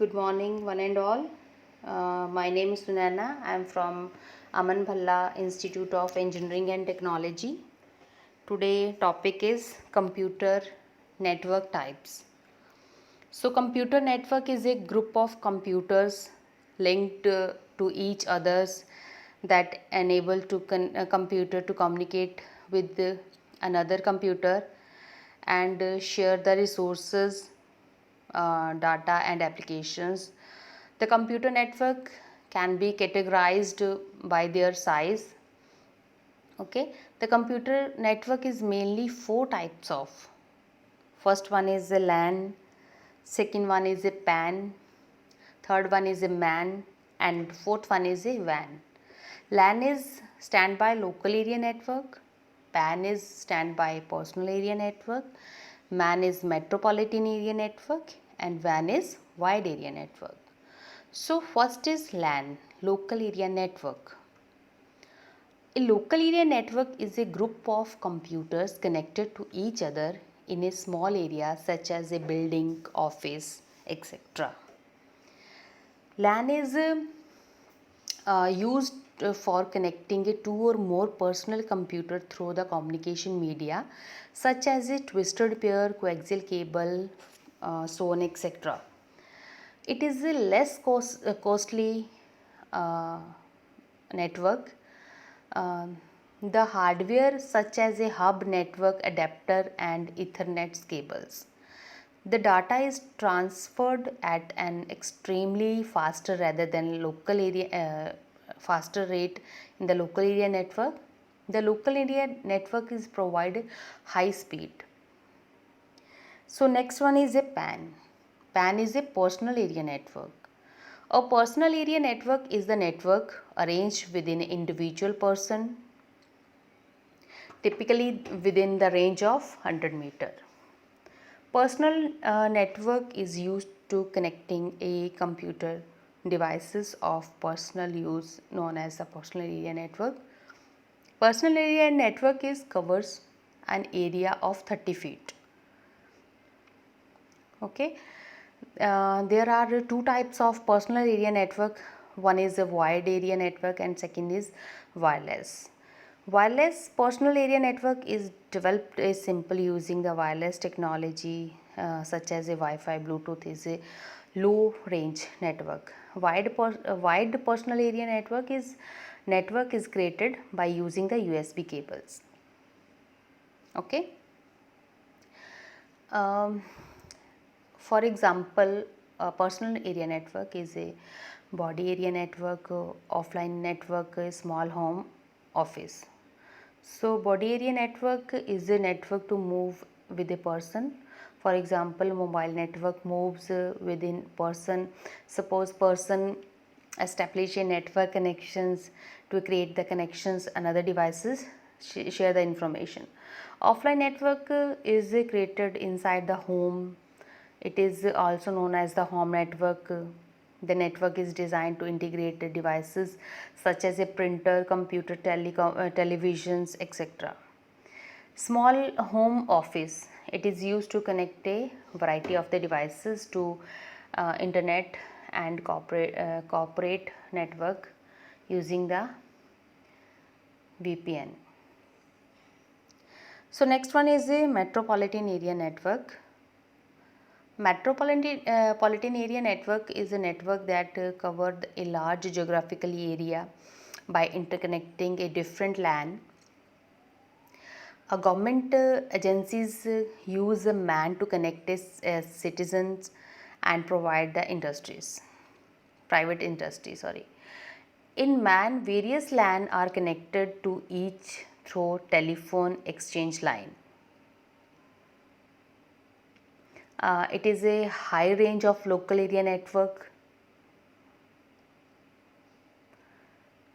Good morning, one and all. My name is Sunana. I am from Aman Bhalla Institute of Engineering and Technology. Today topic is computer network types. So computer network is a group of computers linked to each others that enable a computer to communicate with another computer and share the resources, data and applications. The computer network can be categorized by their size. Okay, the computer network is mainly four types of. First one is a LAN, second one is a PAN, third one is a MAN, and fourth one is a WAN. LAN is standby local area network, PAN is standby personal area network, MAN is metropolitan area network, and WAN is wide area network. So first is LAN, local area network. A local area network is a group of computers connected to each other in a small area such as a building, office, etc. LAN is used for connecting a two or more personal computer through the communication media such as a twisted pair, coaxial cable, so on, etc. It is a less costly uh, network. The hardware such as a hub, network adapter and Ethernet cables. The data is transferred at an extremely faster rather than local area faster rate in the local area network. The local area network is provided high speed. So next one is a PAN. PAN is a personal area network. A personal area network is the network arranged within an individual person, typically within the range of 100 meter. Personal network is used to connecting a computer devices of personal use known as the personal area network. Personal area network is covers an area of 30 feet. Okay. There are two types of personal area network. One is a wide area network and second is wireless. Wireless personal area network is developed is simple using the wireless technology such as a Wi-Fi, Bluetooth is a low range network. Wide personal area network is created by using the USB cables. Okay. For example, a personal area network is a body area network, offline network, a small home office. So body area network is a network to move with a person. For example, mobile network moves within person. Suppose person establish a network connections to create the connections another devices share the information. Offline network is created inside the home. It is also known as the home network. The network is designed to integrate the devices such as a printer, computer, televisions, etc. Small home office. It is used to connect a variety of the devices to internet and corporate network using the VPN. So next one is a metropolitan area network. Metropolitan area network is a network that covered a large geographical area by interconnecting a different LAN. Government agencies use a MAN to connect citizens and provide the private industry. In MAN, various LAN are connected to each through telephone exchange line. It is a high range of local area network.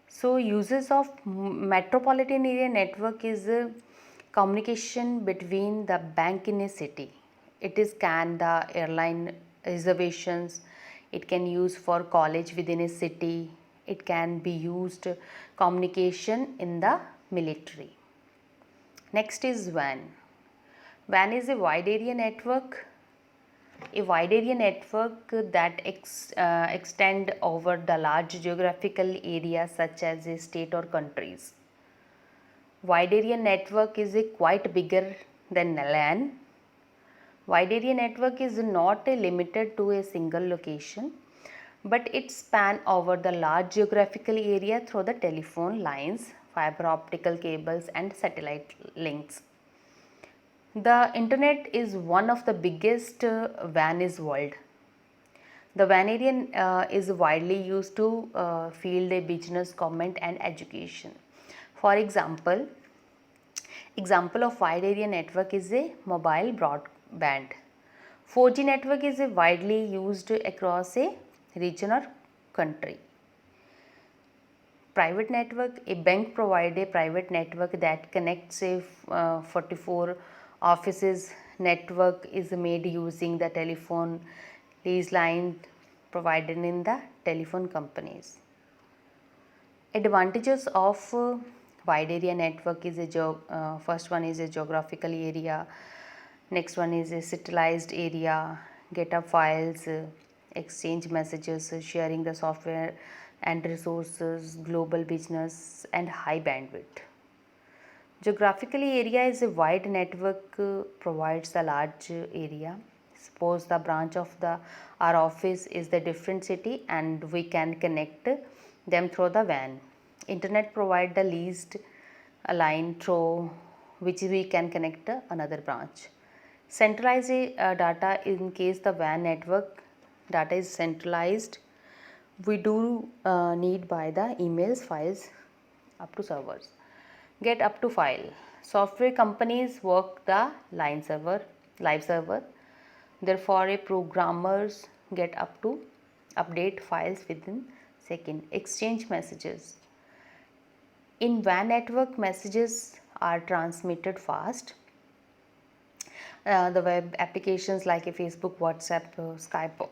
So uses of metropolitan area network is communication between the bank in a city. It is can the airline reservations. It can use for college within a city. It can be used communication in the military. Next is WAN. WAN is a wide area network. A wide area network that extend over the large geographical areas such as a state or countries. Wide area network is a quite bigger than LAN. Wide area network is not limited to a single location, but it span over the large geographical area through the telephone lines, fiber optical cables and satellite links. The internet is one of the biggest WAN is world. The WAN area is widely used to field a business, government and education. For example of wide area network is a mobile broadband. 4G network is widely used across a region or country. Private network, a bank provides a private network that connects a 44 offices. Network is made using the telephone lease line provided in the telephone companies. Advantages of wide area network is first one is a geographical area, next one is a satellized area, get up files, exchange messages, sharing the software and resources, global business and high bandwidth. Geographically area is a wide network provides a large area. Suppose the branch of our office is the different city and we can connect them through the WAN. Internet provide the leased line through which we can connect another branch. Centralize data in case the WAN network data is centralized. We do need by the emails files up to servers. Get up to file. Software companies work the live server. Therefore, a programmers get up to update files within second. Exchange messages. In WAN network, messages are transmitted fast. The web applications like a Facebook, WhatsApp, Skype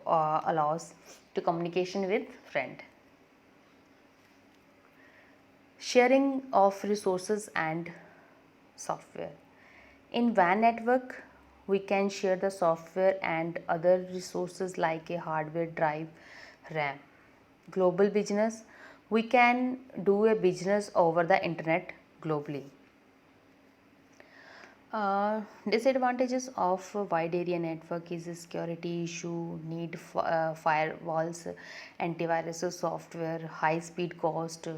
allows to communication with friend. Sharing of resources and software. In WAN network, we can share the software and other resources like a hardware drive, RAM. Global business, we can do a business over the internet globally. Disadvantages of wide area network is a security issue, need firewalls, antivirus software, high speed cost,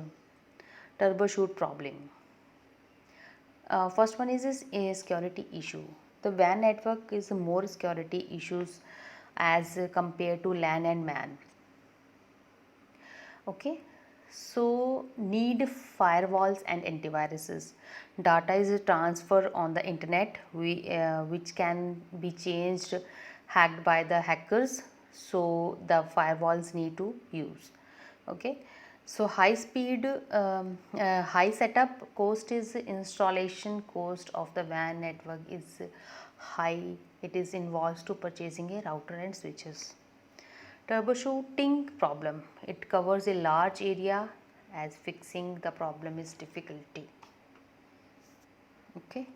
troubleshoot problem. First one is a security issue. The WAN network is more security issues as compared to LAN and MAN. Okay, so need firewalls and antiviruses. Data is transferred on the internet which can be changed, hacked by the hackers, so the firewalls need to use. Okay, so high setup cost is installation cost of the WAN network is high. It is involves to purchasing a router and switches. Troubleshooting problem, it covers a large area as fixing the problem is difficulty. Okay.